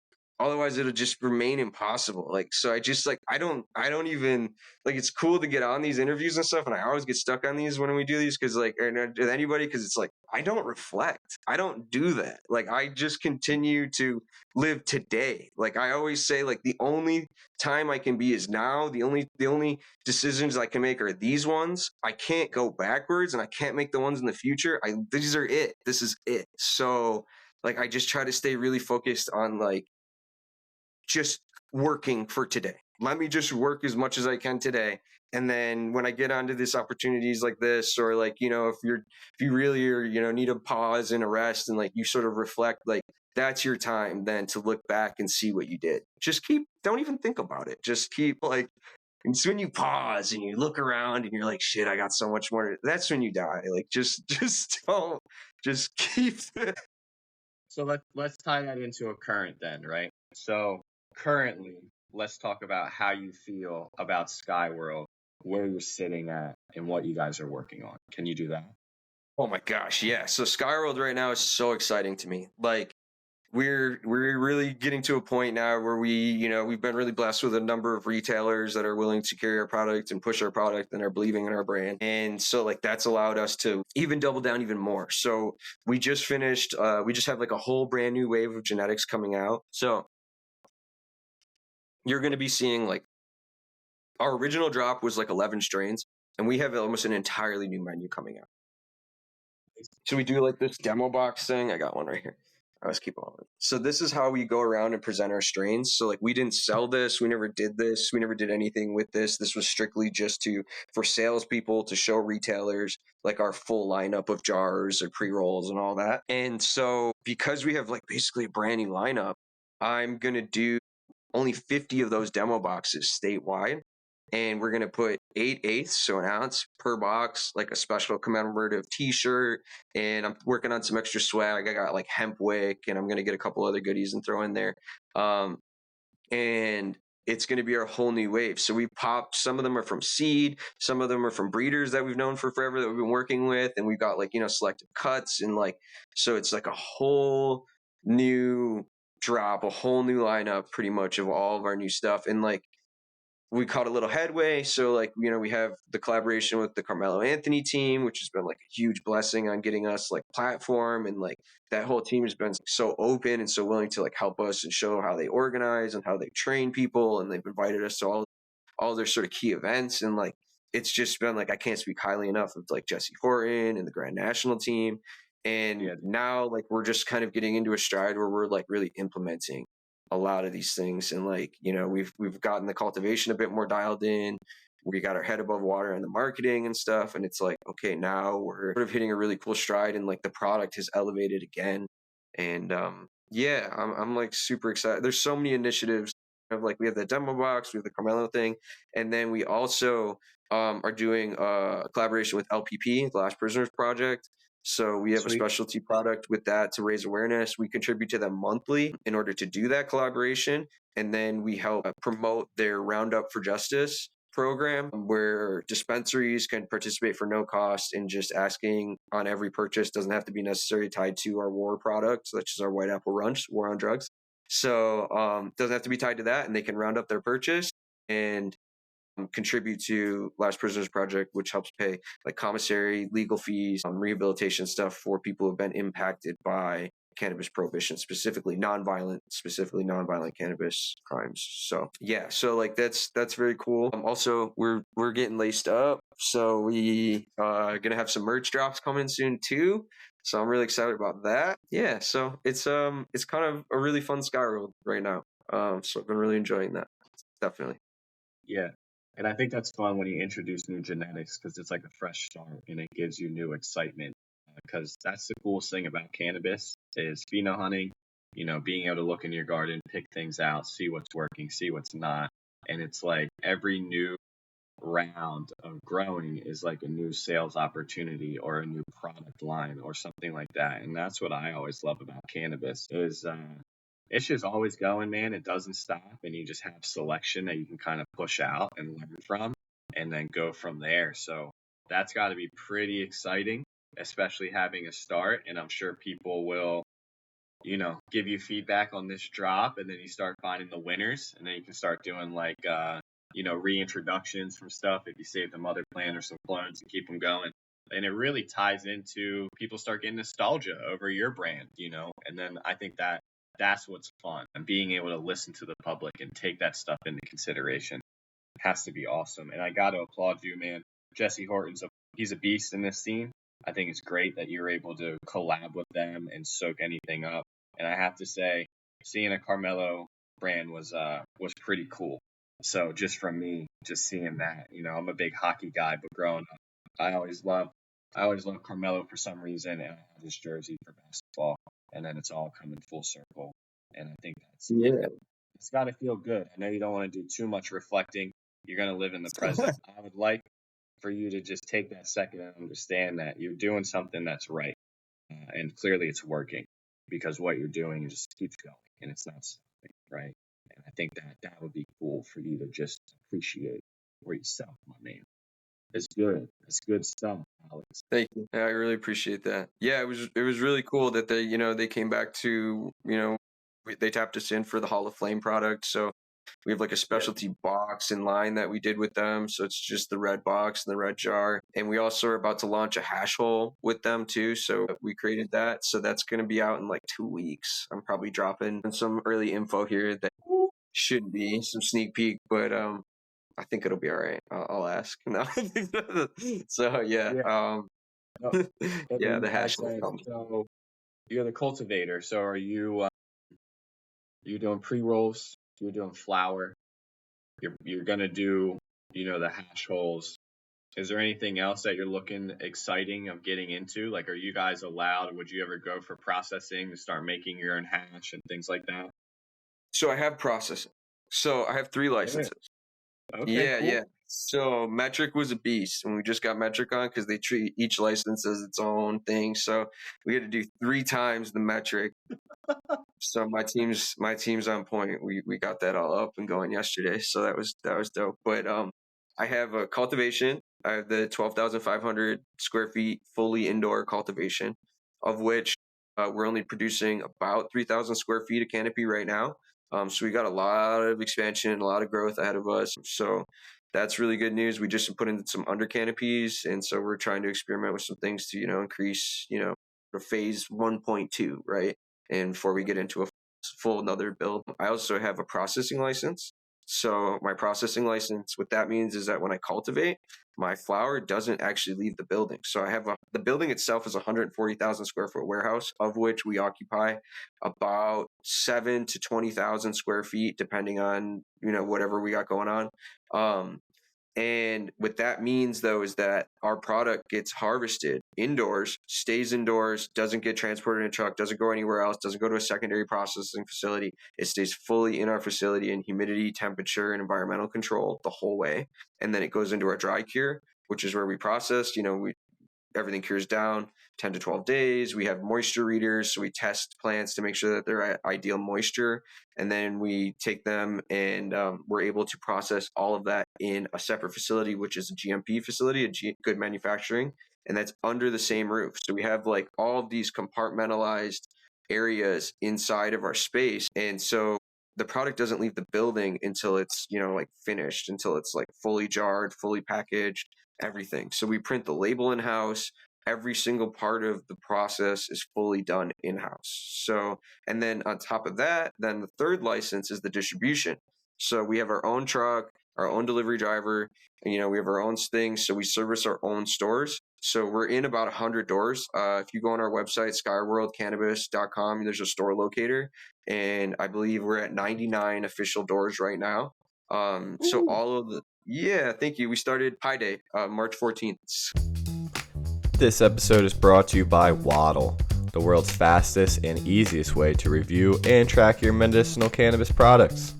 Otherwise it'll just remain impossible. Like, so I just like, I don't even like, it's cool to get on these interviews and stuff. And I always get stuck on these when we do these. Cause like, or with anybody, cause it's like, I don't reflect. I don't do that. Like, I just continue to live today. Like I always say, like the only time I can be is now. The only decisions I can make are these ones. I can't go backwards, and I can't make the ones in the future. These are it. This is it. So like, I just try to stay really focused on like just working for today. let me just work as much as I can today. And then when I get onto these opportunities like this, or like, if you really are, need a pause and a rest and like you sort of reflect, like that's your time then to look back and see what you did. Don't even think about it. Just keep like, and it's when you pause and you look around and you're like, shit, I got so much more. That's when you die. Like, just don't, just keep. So let's tie that into a current then, right? So currently, let's talk about how you feel about Skyworld, where you're sitting at, and what you guys are working on. Can you do that? Oh my gosh, yeah. So Skyworld right now is so exciting to me. Like, we're really getting to a point now where we've been really blessed with a number of retailers that are willing to carry our product and push our product and are believing in our brand. And so like that's allowed us to even double down even more. So we just finished, we just have like a whole brand new wave of genetics coming out. So you're going to be seeing like our original drop was like 11 strains, and we have almost an entirely new menu coming out. So we do like this demo box thing. I got one right here. Let's keep on. So this is how we go around and present our strains. So like we didn't sell this. We never did this. We never did anything with this. This was strictly just for salespeople to show retailers like our full lineup of jars or pre-rolls and all that. And so because we have like basically a brand new lineup, I'm going to do only 50 of those demo boxes statewide. And we're going to put 8/8, so an ounce per box, like a special commemorative t-shirt. And I'm working on some extra swag. I got like hemp wick, and I'm going to get a couple other goodies and throw in there. And it's going to be our whole new wave. So we popped, some of them are from seed, some of them are from breeders that we've known for forever that we've been working with. And we've got like, selective cuts, and like, so it's like a whole new drop, a whole new lineup pretty much of all of our new stuff. And like, we caught a little headway. So like, we have the collaboration with the Carmelo Anthony team, which has been like a huge blessing on getting us like platform. And like that whole team has been so open and so willing to like help us and show how they organize and how they train people. And they've invited us to all their sort of key events. And like, it's just been like, I can't speak highly enough of like Jesse Horton and the Grand National team. And now like, we're just kind of getting into a stride where we're like really implementing a lot of these things. And like, we've gotten the cultivation a bit more dialed in. We got our head above water in the marketing and stuff. And it's like, okay, now we're sort of hitting a really cool stride, and like the product has elevated again. And I'm like super excited. There's so many initiatives. Like we have the demo box, we have the Carmelo thing, and then we also are doing a collaboration with LPP, the Last Prisoners Project. So we have a specialty product with that to raise awareness. We contribute to them monthly in order to do that collaboration. And then we help promote their Roundup for Justice program, where dispensaries can participate for no cost in just asking on every purchase. Doesn't have to be necessarily tied to our war product, such as our White Apple Runch, War on Drugs. So doesn't have to be tied to that, and they can round up their purchase and contribute to Last Prisoners Project, which helps pay like commissary, legal fees, rehabilitation stuff for people who have been impacted by cannabis prohibition, specifically nonviolent cannabis crimes. So yeah, so like that's very cool. Also, we're getting laced up, so we gonna have some merch drops coming soon too. So I'm really excited about that. Yeah, so it's kind of a really fun Skyworld right now. So I've been really enjoying that. Definitely. Yeah. And I think that's fun when you introduce new genetics, because it's like a fresh start and it gives you new excitement. Because that's the coolest thing about cannabis is pheno hunting, being able to look in your garden, pick things out, see what's working, see what's not. And it's like every new round of growing is like a new sales opportunity or a new product line or something like that. And that's what I always love about cannabis is it's just always going, man. It doesn't stop, and you just have selection that you can kind of push out and learn from and then go from there. So that's got to be pretty exciting, especially having a start. And I'm sure people will, give you feedback on this drop, and then you start finding the winners, and then you can start doing like, reintroductions from stuff if you save the mother plant or some clones and keep them going. And it really ties into people start getting nostalgia over your brand, and then I think that's what's fun, and being able to listen to the public and take that stuff into consideration has to be awesome. And I got to applaud you, man. Jesse Horton's he's a beast in this scene. I think it's great that you're able to collab with them and soak anything up. And I have to say, seeing a Carmelo brand was pretty cool. So just from me, just seeing that, I'm a big hockey guy, but growing up, I always loved, I always loved Carmelo for some reason, and I had his jersey for basketball, and then it's all coming full circle, and I think Yeah. it's got to feel good. I know you don't want to do too much reflecting. You're going to live in the present. I would like for you to just take that second and understand that you're doing something that's right, and clearly it's working because what you're doing just keeps going and it's not stopping, right? And I think that would be cool for you to just appreciate for yourself, my man. It's good. It's good stuff, Alex. Thank you. Yeah, I really appreciate that. Yeah, it was really cool that they came back to, they tapped us in for the Hall of Flame product. So we have like a Yeah. specialty box in line that we did with them. So it's just the red box and the red jar. And we also are about to launch a hash hole with them too. So we created that. So that's going to be out in like 2 weeks. I'm probably dropping some early info here that should be some sneak peek, but I think it'll be all right. I'll ask. No. So yeah, Yeah. No, yeah, you the hash guys will say come. so. You're the cultivator. So are you doing pre-rolls? You're doing flour. You're gonna do the hash holes. Is there anything else that you're looking exciting of getting into? Like, are you guys allowed? Would you ever go for processing to start making your own hash and things like that? So I have processing. So I have 3 Yeah. licenses. Okay, Yeah, cool. yeah. So Metric was a beast, and we just got Metric on because they treat each license as its own thing. So we had to do 3 times the Metric. So my team's on point. We got that all up and going yesterday. So that was dope. But I have a cultivation. I have the 12,500 square feet fully indoor cultivation, of which we're only producing about 3,000 square feet of canopy right now. So we got a lot of expansion, a lot of growth ahead of us. So that's really good news. We just put in some under canopies, and so we're trying to experiment with some things to increase for phase 1.2, right? And before we get into a full another build. I also have a processing license. So my processing license, what that means is that when I cultivate, my flower doesn't actually leave the building. So I have the building itself is a 140,000 square foot warehouse, of which we occupy about 7 to 20,000 square feet, depending on whatever we got going on. And what that means, though, is that our product gets harvested indoors, stays indoors, doesn't get transported in a truck, doesn't go anywhere else, doesn't go to a secondary processing facility. It stays fully in our facility in humidity, temperature, and environmental control the whole way. And then it goes into our dry cure, which is where we process. Everything cures down 10 to 12 days. We have moisture readers, so we test plants to make sure that they're at ideal moisture, and then we take them and we're able to process all of that in a separate facility, which is a GMP facility, good manufacturing, and that's under the same roof. So we have like all of these compartmentalized areas inside of our space, and so the product doesn't leave the building until it's like finished, until it's like fully jarred, fully packaged, everything. So we print the label in-house. Every single part of the process is fully done in-house. So, and then on top of that, then the third license is the distribution. So we have our own truck, our own delivery driver, and we have our own things. So we service our own stores. So we're in about 100 doors. If you go on our website, skyworldcannabis.com, there's a store locator, and I believe we're at 99 official doors right now. So all of the yeah, thank you. We started Pi Day, March 14th. This episode is brought to you by Waddle, the world's fastest and easiest way to review and track your medicinal cannabis products.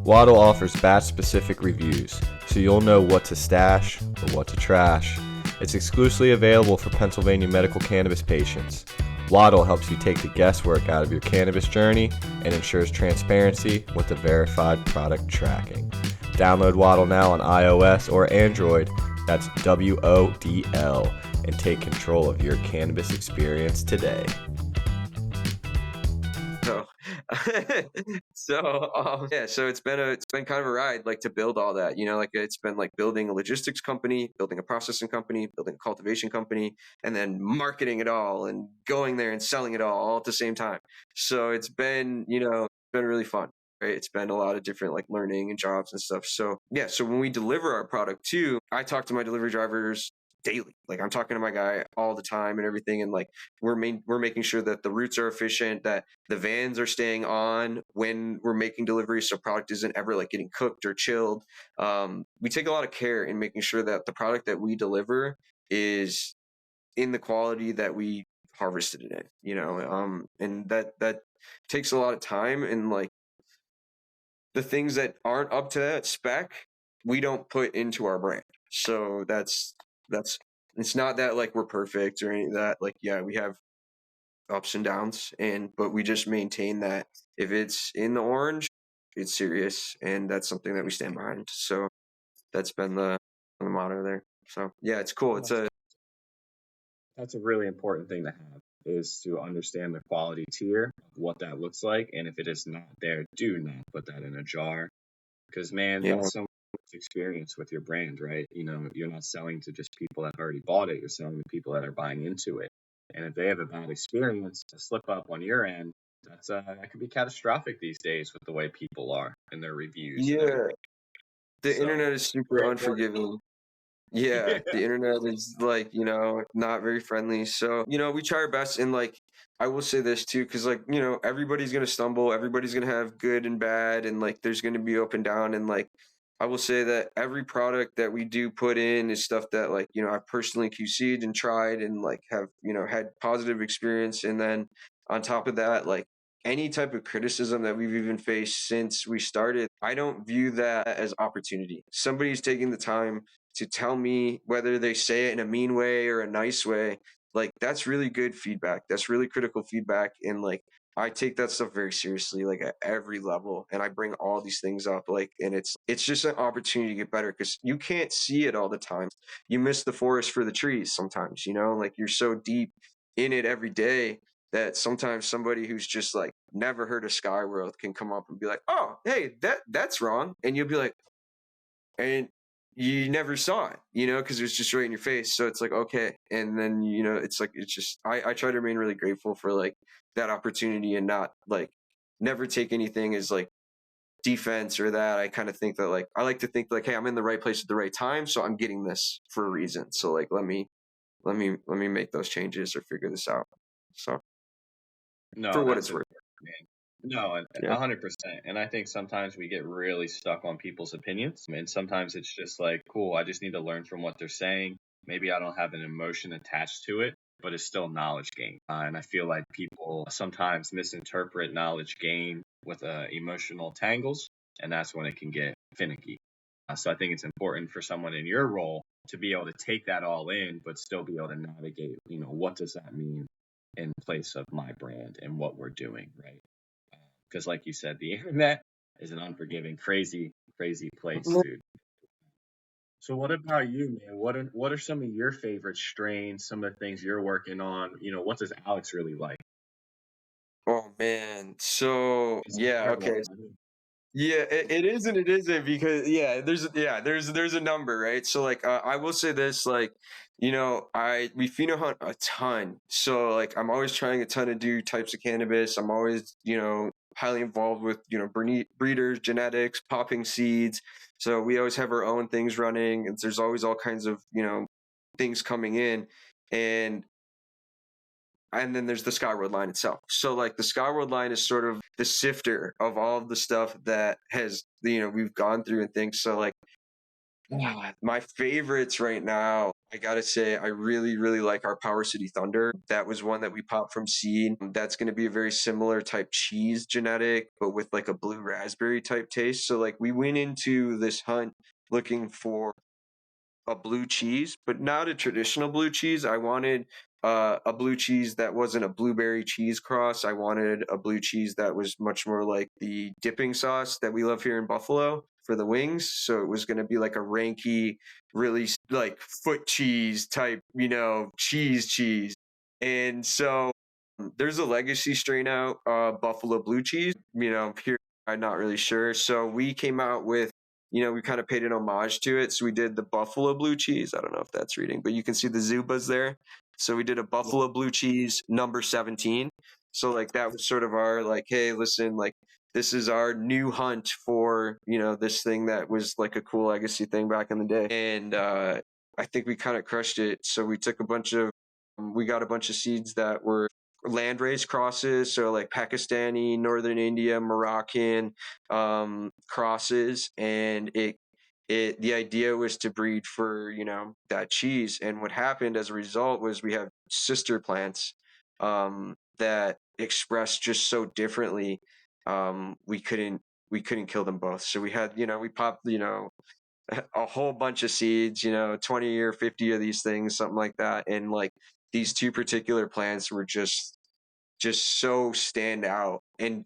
Waddle offers batch-specific reviews, so you'll know what to stash or what to trash. It's exclusively available for Pennsylvania medical cannabis patients. Waddle helps you take the guesswork out of your cannabis journey and ensures transparency with the verified product tracking. Download Waddle now on iOS or Android, that's WODL, and take control of your cannabis experience today. So it's been kind of a ride, like, to build all that, like it's been like building a logistics company, building a processing company, building a cultivation company, and then marketing it all and going there and selling it all at the same time. So it's been really fun. Right. It's been a lot of different like learning and jobs and stuff. So yeah. So when we deliver our product too, I talk to my delivery drivers daily. Like I'm talking to my guy all the time and everything, and like we're making sure that the routes are efficient, that the vans are staying on when we're making deliveries, so product isn't ever like getting cooked or chilled. We take a lot of care in making sure that the product that we deliver is in the quality that we harvested it in, and that takes a lot of time, and like the things that aren't up to that spec, we don't put into our brand. So that's it's not that like we're perfect or any of that. Like, yeah, we have ups and downs, but we just maintain that if it's in the orange, it's serious, and that's something that we stand behind. So that's been the motto there. So yeah, it's cool. It's a That's a really important thing to have, is to understand the quality tier, what that looks like, and if it is not there, do not put that in a jar. Because man, yeah, that's so much experience with your brand, right? You're not selling to just people that already bought it, you're selling to people that are buying into it. And if they have a bad experience, a slip up on your end, that could be catastrophic these days with the way people are and their reviews and yeah. everything. The So internet is super very important. unforgiving. Yeah, the internet is like, not very friendly. So, we try our best. And like, I will say this too, because like, everybody's going to stumble, everybody's going to have good and bad, and like, there's going to be up and down. And like, I will say that every product that we do put in is stuff that like, I've personally QC'd and tried and like have, had positive experience. And then on top of that, like, any type of criticism that we've even faced since we started, I don't view that as opportunity. Somebody's taking the time to tell me, whether they say it in a mean way or a nice way, like that's really good feedback. That's really critical feedback. And like I take that stuff very seriously, like at every level. And I bring all these things up, like, and it's just an opportunity to get better, because you can't see it all the time. You miss the forest for the trees sometimes, like you're so deep in it every day that sometimes somebody who's just like never heard of Skyworld can come up and be like, oh, hey, that's wrong. And you'll be like, and you never saw it, because it was just right in your face. So it's like, okay. And then, it's like, it's just, I try to remain really grateful for like that opportunity, and not like never take anything as like defense or that. I kind of think that like, I like to think like, hey, I'm in the right place at the right time, so I'm getting this for a reason. So like, let me make those changes or figure this out. So for No, what that's it's worth. important, man. No, Yeah. 100%. And I think sometimes we get really stuck on people's opinions. And sometimes it's just like, cool, I just need to learn from what they're saying. Maybe I don't have an emotion attached to it, but it's still knowledge gain. And I feel like people sometimes misinterpret knowledge gain with emotional tangles, and that's when it can get finicky. So I think it's important for someone in your role to be able to take that all in, but still be able to navigate, what does that mean in place of my brand and what we're doing, right? Because, like you said, the internet is an unforgiving, crazy, crazy place, dude. So, what about you, man? What are some of your favorite strains? Some of the things you're working on? What does Alex really like? Oh man. So Is it yeah, terrible? okay. Yeah, it is and it isn't, because there's a number, right? So like I will say this, like, we pheno hunt a ton. So like I'm always trying a ton of new types of cannabis. I'm always, highly involved with, breeders, genetics, popping seeds. So we always have our own things running, and there's always all kinds of, things coming in. And then there's the Skyworld line itself. So like the Skyworld line is sort of the sifter of all of the stuff that has, we've gone through and things. So like my favorites right now, I gotta say, I really, really like our Power City Thunder. That was one that we popped from seed. That's going to be a very similar type cheese genetic, but with like a blue raspberry type taste. So like we went into this hunt looking for a blue cheese, but not a traditional blue cheese. I wanted a blue cheese that wasn't a blueberry cheese cross. I wanted a blue cheese that was much more like the dipping sauce that we love here in Buffalo for the wings. So it was going to be like a ranky, really like foot cheese type, cheese. And so there's a legacy strain out, Buffalo blue cheese. Here I'm not really sure. So we came out with, we kind of paid an homage to it. So we did the buffalo blue cheese. I don't know if that's reading, but you can see the Zubas there. So we did a buffalo blue cheese number 17. So like that was sort of our like, hey, listen, like this is our new hunt for, this thing that was like a cool legacy thing back in the day. And I think we kind of crushed it. So we took we got a bunch of seeds that were landrace crosses, so like Pakistani, Northern India, Moroccan crosses, and the idea was to breed for that cheese. And what happened as a result was we have sister plants that express just so differently. We couldn't kill them both, so we had we popped a whole bunch of seeds, 20 or 50 of these things, something like that. And like these two particular plants were just so stand out and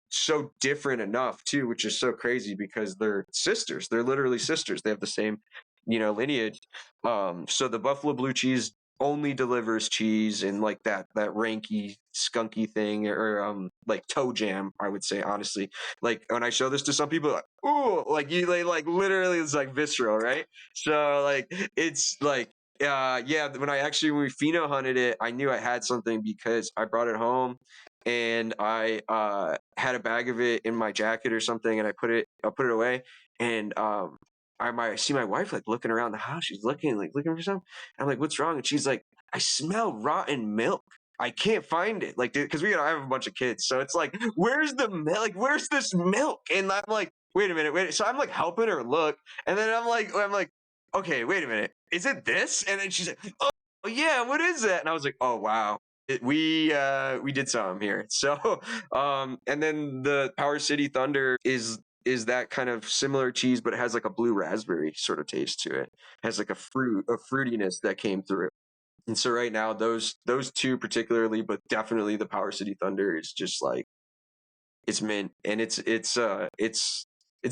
so different enough too, which is so crazy because they're sisters. They're literally sisters. They have the same, lineage. So the buffalo blue cheese only delivers cheese and like that ranky skunky thing, or like toe jam, I would say, honestly. Like when I show this to some people, like, ooh, like they like literally it's like visceral, right? So like it's like yeah, when we pheno hunted it, I knew I had something because I brought it home and I had a bag of it in my jacket or something, and I put it away. And I see my wife like looking around the house. She's looking for something. I'm like, what's wrong? And she's like, I smell rotten milk. I can't find it. Like, because I have a bunch of kids, so it's like, where's the milk? Like, where's this milk? And I'm like, wait a minute, wait. So I'm like helping her look, and then I'm like, okay, wait a minute, is it this? And then she's like, oh yeah, what is that? And I was like, oh wow. We did some here. So and then the Power City Thunder is that kind of similar cheese, but it has like a blue raspberry sort of taste to it. It has like a fruitiness that came through. And so right now those two particularly, but definitely the Power City Thunder is just like it's mint. And it's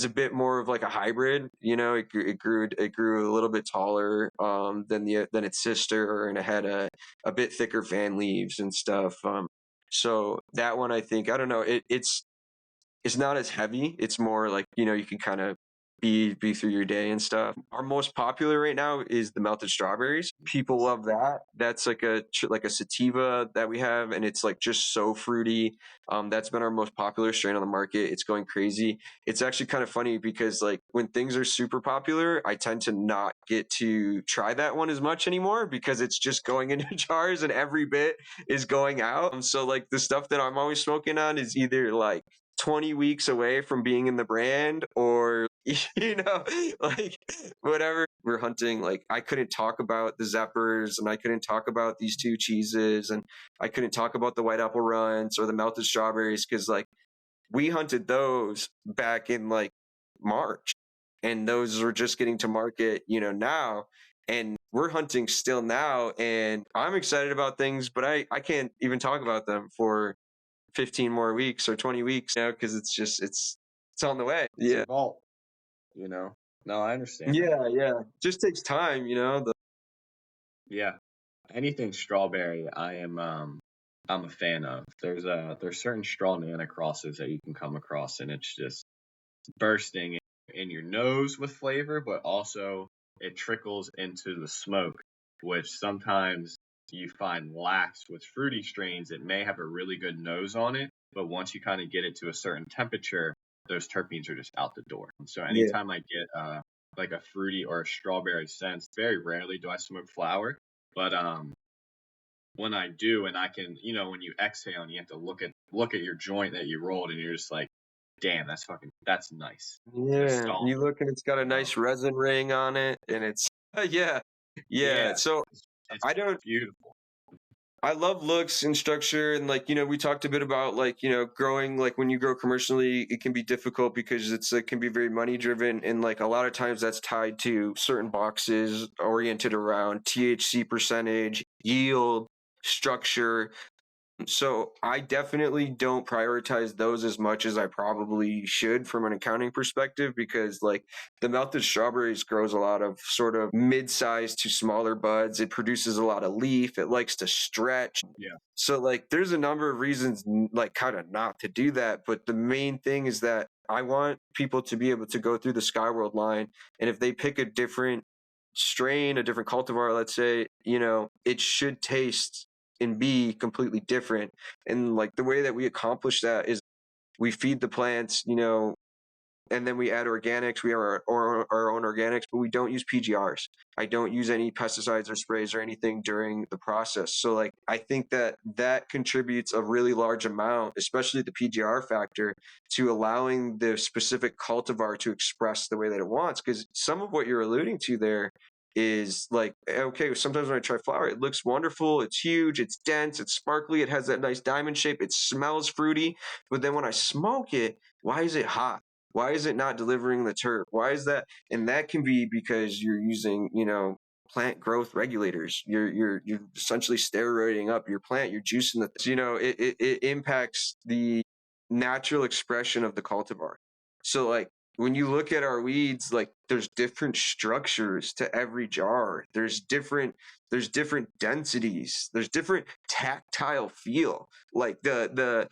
a bit more of like a hybrid. It grew a little bit taller than its sister, and it had a bit thicker fan leaves and stuff. So that one, I think, I don't know, it's not as heavy. It's more like, you can kind of be through your day and stuff. Our most popular right now is the melted strawberries. People love that. That's like a sativa that we have, and it's like just so fruity. That's been our most popular strain on the market. It's going crazy. It's actually kind of funny because like when things are super popular, I tend to not get to try that one as much anymore because it's just going into jars and every bit is going out. So like the stuff that I'm always smoking on is either like 20 weeks away from being in the brand, or like whatever. We're hunting, like I couldn't talk about the Zeppers, and I couldn't talk about these two cheeses, and I couldn't talk about the white apple runts or the melted strawberries because like we hunted those back in like March, and those are just getting to market now, and we're hunting still now, and I'm excited about things, but I can't even talk about them for 15 more weeks or 20 weeks now because it's on the way. It's Yeah. a vault, you know. No, I understand that. Yeah. Just takes time, Yeah, anything strawberry, I'm a fan of. There's certain straw nana crosses that you can come across, and it's just bursting in your nose with flavor, but also it trickles into the smoke, which sometimes you find lacks with fruity strains. It may have a really good nose on it, but once you kind of get it to a certain temperature, those terpenes are just out the door. So Yeah. anytime I get like a fruity or a strawberry sense, very rarely do I smoke flower, but when I do, and I can, when you exhale and you have to look at your joint that you rolled, and you're just like, damn, that's nice. Yeah. Nostalgic, You look and it's got a you know? nice resin ring on it, and it's yeah. Yeah. Yeah, So it's I don't beautiful. I love looks and structure, and like we talked a bit about like growing. Like when you grow commercially, it can be difficult because it can be very money driven, and like a lot of times that's tied to certain boxes oriented around THC percentage, yield, structure. So I definitely don't prioritize those as much as I probably should from an accounting perspective, because like the melted strawberries grows a lot of sort of mid-sized to smaller buds. It produces a lot of leaf. It likes to stretch. Yeah, So like there's a number of reasons like kind of not to do that. But the main thing is that I want people to be able to go through the Skyworld line, and if they pick a different strain, a different cultivar, let's say, it should taste and be completely different. And like the way that we accomplish that is we feed the plants, and then we add organics. We have our own organics, but we don't use PGRs. I don't use any pesticides or sprays or anything during the process. So like, I think that contributes a really large amount, especially the PGR factor, to allowing the specific cultivar to express the way that it wants. Because some of what you're alluding to there is like, okay, sometimes when I try flower, it looks wonderful, it's huge, it's dense, it's sparkly, it has that nice diamond shape, it smells fruity, but then when I smoke it, why is it hot? Why is it not delivering the terp? Why is that? And that can be because you're using, plant growth regulators. You're essentially steroiding up your plant. You're juicing it impacts the natural expression of the cultivar. So like, when you look at our weeds, like there's different structures to every jar. There's different densities. There's different tactile feel. Like the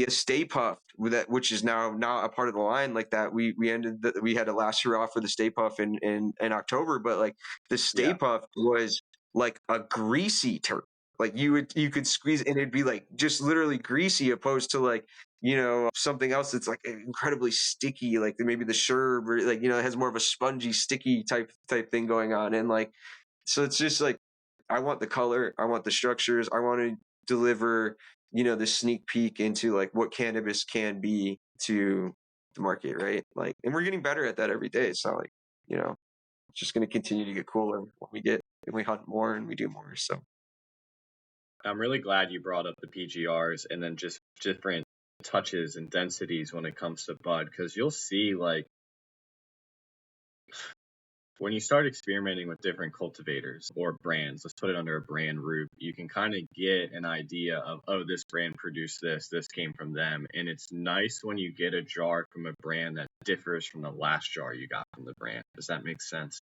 Stay Puft, which is now not a part of the line, like that. We had a last hurrah for the Stay Puft in October, but like the Stay Puft was like a greasy terp. Like you could squeeze and it'd be like just literally greasy, opposed to like, something else that's like incredibly sticky, like maybe the sherb, or like, it has more of a spongy, sticky type thing going on. And like, so it's just like, I want the color, I want the structures, I want to deliver, the sneak peek into like what cannabis can be to the market, right? Like, and we're getting better at that every day. It's not like, it's just going to continue to get cooler when we hunt more and we do more. So I'm really glad you brought up the PGRs and then just different touches and densities when it comes to bud, because you'll see like when you start experimenting with different cultivators or brands, let's put it under a brand roof, you can kind of get an idea of, oh, this brand produced this came from them. And it's nice when you get a jar from a brand that differs from the last jar you got from the brand. Does that make sense?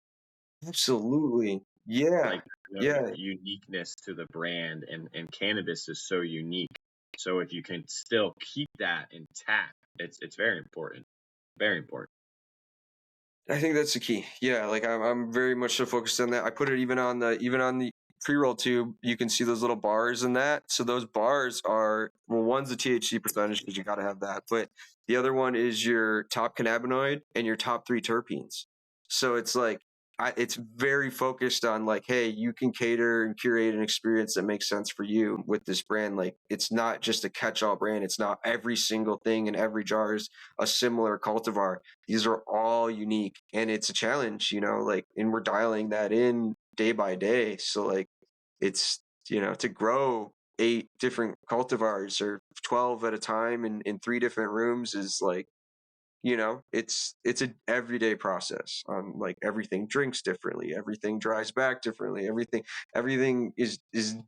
absolutely, yeah, Like, yeah. uniqueness to the brand, and cannabis is so unique. So if you can still keep that intact, it's very important. Very important. I think that's the key. Yeah, like I'm very much so focused on that. I put it even on the pre-roll tube. You can see those little bars in that. So those bars are, well, one's the THC percentage because you got to have that, but the other one is your top cannabinoid and your top 3 terpenes. So it's like it's very focused on like, hey, you can cater and curate an experience that makes sense for you with this brand. Like, it's not just a catch-all brand. It's not every single thing in every jar is a similar cultivar. These are all unique, and it's a challenge, like, and we're dialing that in day by day. So like, it's, to grow 8 different cultivars or 12 at a time in 3 different rooms is like, it's an everyday process. Like, everything drinks differently, everything dries back differently, everything is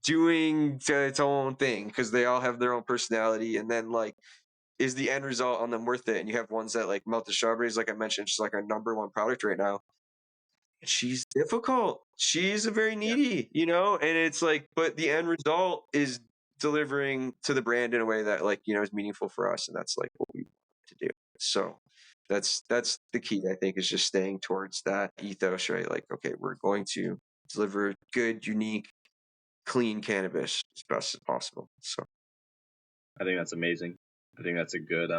doing its own thing because they all have their own personality. And then like, is the end result on them worth it? And you have ones that like melted strawberries, like I mentioned, she's like our number 1 product right now. She's difficult. She's a very needy, and it's like, but the end result is delivering to the brand in a way that like, is meaningful for us. And that's like what we want to do. So that's the key, I think, is just staying towards that ethos, right? Like, okay, we're going to deliver good, unique, clean cannabis as best as possible. So I think that's amazing. I think that's a good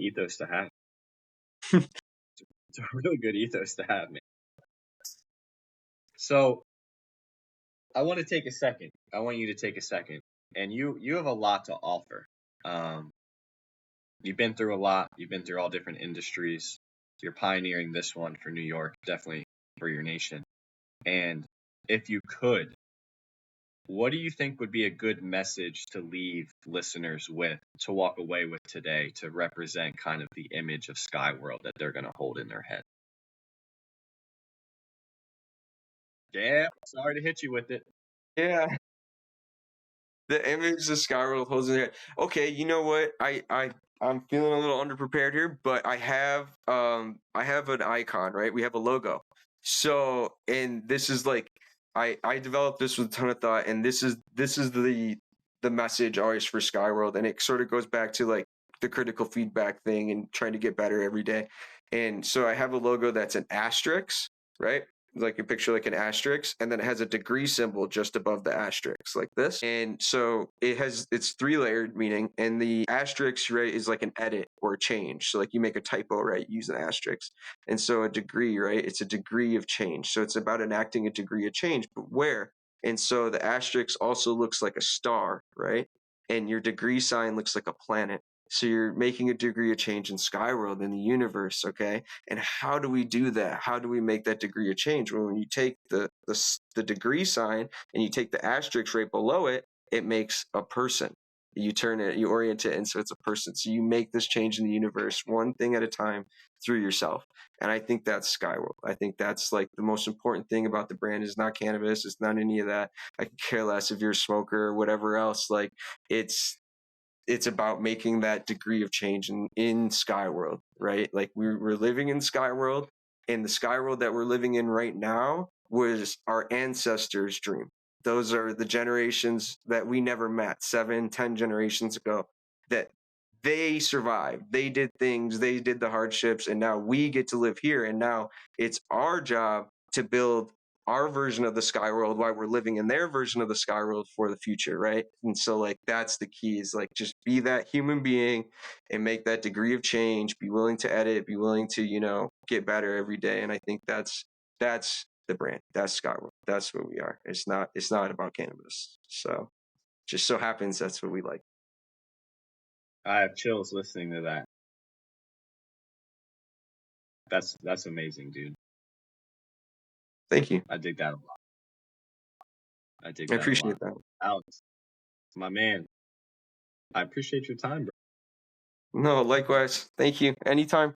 ethos to have. It's a really good ethos to have, man. So I want to take a second. I want you to take a second, and you have a lot to offer. You've been through a lot. You've been through all different industries. You're pioneering this one for New York, definitely for your nation. And if you could, what do you think would be a good message to leave listeners with, to walk away with today, to represent kind of the image of Skyworld that they're going to hold in their head? Yeah, sorry to hit you with it. yeah, the image of Skyworld holds in there. Okay, you know what? I'm feeling a little underprepared here, but I have an icon, right? We have a logo. So, and this is like, I developed this with a ton of thought, and this is the message always for Skyworld, and it sort of goes back to like the critical feedback thing and trying to get better every day. And so I have a logo that's an asterisk, right? like a picture like an asterisk, and then it has a degree symbol just above the asterisk like this. And so it's 3-layered, meaning, and the asterisk, right, is like an edit or a change. So like you make a typo, right, use an asterisk. And so a degree, right, it's a degree of change. So it's about enacting a degree of change, but where? And so the asterisk also looks like a star, right? And your degree sign looks like a planet. So you're making a degree of change in Skyworld, in the universe, okay? And how do we do that? How do we make that degree of change? Well, when you take the degree sign and you take the asterisk right below it, it makes a person. You turn it, you orient it, and so it's a person. So you make this change in the universe one thing at a time through yourself. And I think that's Skyworld. I think that's like the most important thing about the brand is not cannabis. It's not any of that. I could care less if you're a smoker or whatever else. Like it's about making that degree of change in Skyworld, right? Like we're living in Skyworld, and the Skyworld that we're living in right now was our ancestors' dream. Those are the generations that we never met, 7-10 generations ago, that they survived. They did things, they did the hardships, and now we get to live here. And now it's our job to build our version of the sky world while we're living in their version of the sky world for the future, right? And so like that's the key, is like just be that human being and make that degree of change, be willing to edit, be willing to get better every day. And I think that's the brand. That's Skyworld. That's what we are. It's not about cannabis. So just so happens that's what we like. I have chills listening to that. That's amazing, dude. Thank you. I dig that a lot. I appreciate that. Alex, my man, I appreciate your time, bro. No, likewise. Thank you. Anytime.